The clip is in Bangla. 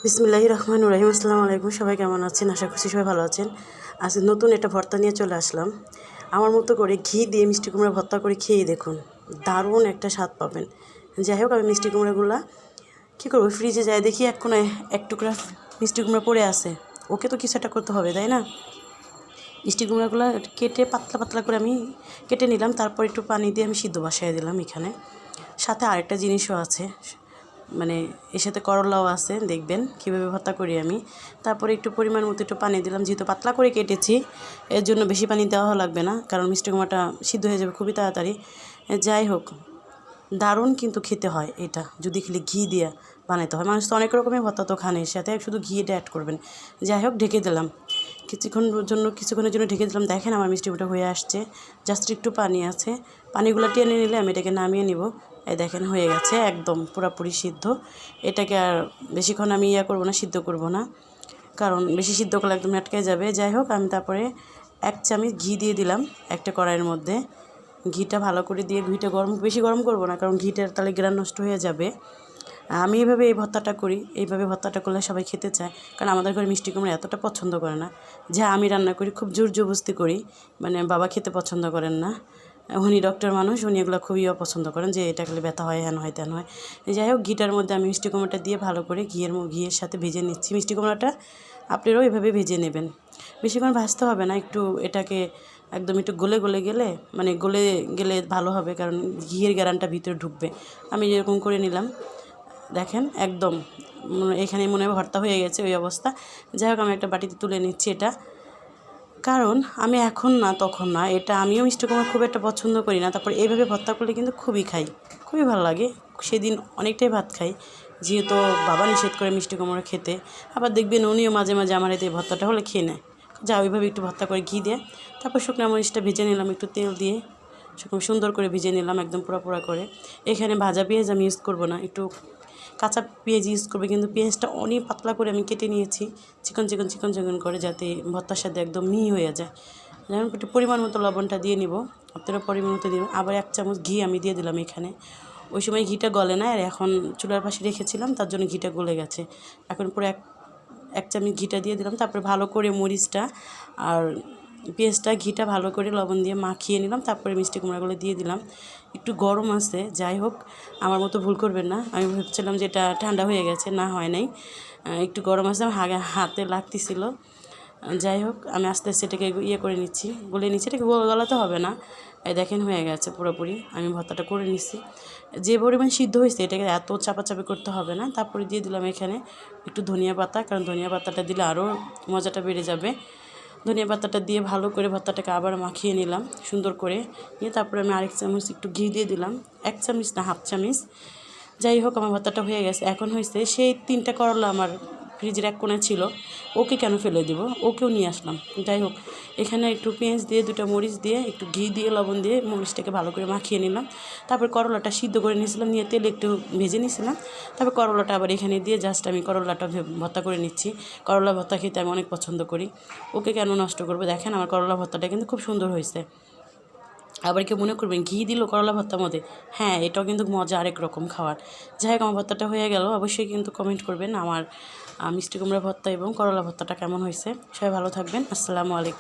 বিসমিল্লাহির রহমানির রহিম। আসসালামু আলাইকুম। সবাই কেমন আছেন? আশা করছি সবাই ভালো আছেন। আজ নতুন একটা ভর্তা নিয়ে চলে আসলাম। আমার মতো করে ঘি দিয়ে মিষ্টি কুমড়া ভর্তা করে খেয়ে দেখুন, দারুণ একটা স্বাদ পাবেন। যাই হোক, আমি মিষ্টি কুমড়াগুলো কী করবো, ফ্রিজে যাই দেখি এক কোনায় এক টুকরা মিষ্টি কুমড়া পড়ে আছে। ওকে তো কিছু একটা করতে হবে, তাই না? মিষ্টি কুমড়াগুলো কেটে পাতলা পাতলা করে আমি কেটে নিলাম। তারপর একটু পানি দিয়ে আমি সিদ্ধ বসাই দিলাম এখানে। সাথে আরেকটা জিনিসও আছে, মানে এর সাথে করলাও আছে, দেখবেন কীভাবে ভর্তা করি আমি। তারপরে একটু পরিমাণ মতো একটু পানি দিলাম, যেহেতু পাতলা করে কেটেছি এর জন্য বেশি পানি দেওয়া লাগবে না, কারণ মিষ্টি কুমড়াটা সিদ্ধ হয়ে যাবে খুবই তাড়াতাড়ি। যাই হোক, দারুণ কিন্তু খেতে হয় এটা, যদি খেলে ঘি দিয়ে বানাতে হয়। মানুষ তো অনেক রকমের ভর্তা তো খান, এর সাথে শুধু ঘিটা অ্যাড করবেন। যাই হোক, ঢেকে দিলাম কিছুক্ষণের জন্য ঢেকে দিলাম। দেখেন আমার মিষ্টি কুমড়া হয়ে আসছে, জাস্ট একটু পানি আছে। পানিগুলো টেনে নিলে আমি এটাকে নামিয়ে নিব। এই দেখেন হয়ে গেছে একদম পুরোপুরি সিদ্ধ। এটাকে আর বেশিক্ষণ আমি করব না, সিদ্ধ করব না, কারণ বেশি সিদ্ধ করলে একদম আটকে যাবে। যাই হোক, আমি তারপরে 1 চামচ ঘি দিয়ে দিলাম একটা কড়াইয়ের মধ্যে। ঘিটা ভালো করে দিয়ে, ঘিটা বেশি গরম করব না, কারণ ঘিটার তাহলে গ্রান নষ্ট হয়ে যাবে। আমি এইভাবে এই ভর্তাটা করি, এইভাবে ভর্তাটা করলে সবাই খেতে চায়, কারণ আমাদের ঘরে মিষ্টি কুমড়া এতটা পছন্দ করে না। যা আমি রান্না করি খুব জোর জবরদস্তি করি, মানে বাবা খেতে পছন্দ করেন না। উনি ডক্টর মানুষ, উনি এগুলো খুবই অপছন্দ করেন, যে এটা খেলে ব্যথা হয়, হেন হয় তেন হয়। যাই হোক, ঘিটার মধ্যে আমি মিষ্টি কুমড়াটা দিয়ে ভালো করে ঘিয়ের সাথে ভেজে নিচ্ছি। মিষ্টি কুমড়াটা আপনারাও এভাবে ভেজে নেবেন। বেশিক্ষণ ভাজতে হবে না, একটু এটাকে একদম একটু গলে গেলে, মানে গলে গেলে ভালো হবে, কারণ ঘিয়ের গ্যারানটা ভিতরে ঢুকবে। আমি যেরকম করে নিলাম, দেখেন একদম এখানে মনে হয় ভর্তা হয়ে গেছে ওই অবস্থা। যাই হোক, আমি একটা বাটিতে তুলে নিচ্ছি এটা, কারণ আমি এখন না তখন না, এটা আমিও মিষ্টি কুমড়া খুব একটা পছন্দ করি না। তারপর এইভাবে ভর্তা করলে কিন্তু খুবই খাই, খুবই ভালো লাগে। সেদিন অনেকটাই ভাত খাই, যেহেতু বাবা নিষেধ করে মিষ্টি কুমড়া খেতে। আবার দেখবেন উনিও মাঝে মাঝে আমার এতে ভর্তাটা হলে খেয়ে নেয়। যা ওইভাবে একটু ভর্তা করে ঘি দিয়ে, তারপর শুকনো মরিচটা ভেজে নিলাম একটু তেল দিয়ে, সুন্দর করে ভেজে নিলাম একদম পোড়া করে। এখানে ভাজা পেঁয়াজ আমি ইউজ করব না, একটু কাঁচা পেঁয়াজ ইউজ করবে, কিন্তু পেঁয়াজটা অনেক পাতলা করে আমি কেটে নিয়েছি, চিকন করে, যাতে ভর্তার সাথে একদম মিহি হয়ে যায়। যেমন একটু পরিমাণ মতো লবণটা দিয়ে নিব, আপনারা পরিমাণ মতো দিবেন। আবার 1 চামচ ঘি আমি দিয়ে দিলাম এখানে। ওই সময় ঘিটা গলে না, আর এখন চুলার পাশে রেখেছিলাম, তার জন্য ঘিটা গলে গেছে। এখন পুরো এক চামচ ঘিটা দিয়ে দিলাম। তারপরে ভালো করে মরিচটা আর পেঁয়াজটা ঘিটা ভালো করে লবণ দিয়ে মাখিয়ে নিলাম। তারপরে মিষ্টি কুমড়াগুলো দিয়ে দিলাম। একটু গরম আছে, যাই হোক আমার মতো ভুল করবেন না। আমি ভাবছিলাম যে এটা ঠান্ডা হয়ে গেছে, না হয় নাই, একটু গরম আছে, হাতে লাগতেছিল। যাই হোক, আমি আস্তে আস্তে এটাকে করে নিচ্ছি, গলে নিচ্ছি। এটাকে গলাতে হবে না, এই দেখেন হয়ে গেছে পুরোপুরি। আমি ভর্তাটা করে নিচ্ছি, যে পরিমাণ সিদ্ধ হয়েছে এটাকে এত চাপাচাপি করতে হবে না। তারপরে দিয়ে দিলাম এখানে একটু ধনিয়া পাতা, কারণ ধনিয়া পাতাটা দিলে আরও মজাটা বেড়ে যাবে। ধনিয়া পাতাটা দিয়ে ভালো করে ভর্তাটাকে আবার মাখিয়ে নিলাম সুন্দর করে নিয়ে। তারপরে আমি আরেক চামচ একটু ঘি দিয়ে দিলাম, 1 চামচ না, হাফ চামচ। যাই হোক, আমার ভর্তাটা হয়ে গেছে। এখন হয়েছে সেই 3টা করলা আমার ফ্রিজের এক কোণে ছিল, ওকে কেন ফেলে দিব, ওকেও নিয়ে আসলাম। যাই হোক, এখানে একটু পেঁয়াজ দিয়ে, 2টা মরিচ দিয়ে, একটু ঘি দিয়ে, লবণ দিয়ে মরিচটাকে ভালো করে মাখিয়ে নিলাম। তারপর করলাটা সিদ্ধ করে নিয়েছিলাম, নিয়ে তেলে একটু ভেজে নিয়েছিলাম। তারপর করলাটা আবার এখানে দিয়ে জাস্ট আমি করলাটা ভর্তা করে নিচ্ছি। করলা ভর্তা খেতে আমি অনেক পছন্দ করি, ওকে কেন নষ্ট করবো। দেখেন আমার করলা ভর্তাটা কিন্তু খুব সুন্দর হয়েছে। আবার কেউ মনে করবেন ঘি দিল করলা ভর্তার মধ্যে, হ্যাঁ এটাও কিন্তু মজা আরেক রকম খাওয়ার। যাই হোক, আমার ভর্তাটা হয়ে গেল। অবশ্যই কিন্তু কমেন্ট করবেন আমার মিষ্টি কুমড়া ভর্তা এবং করলা ভর্তাটা কেমন হয়েছে। সবাই ভালো থাকবেন। আসসালামু আলাইকুম।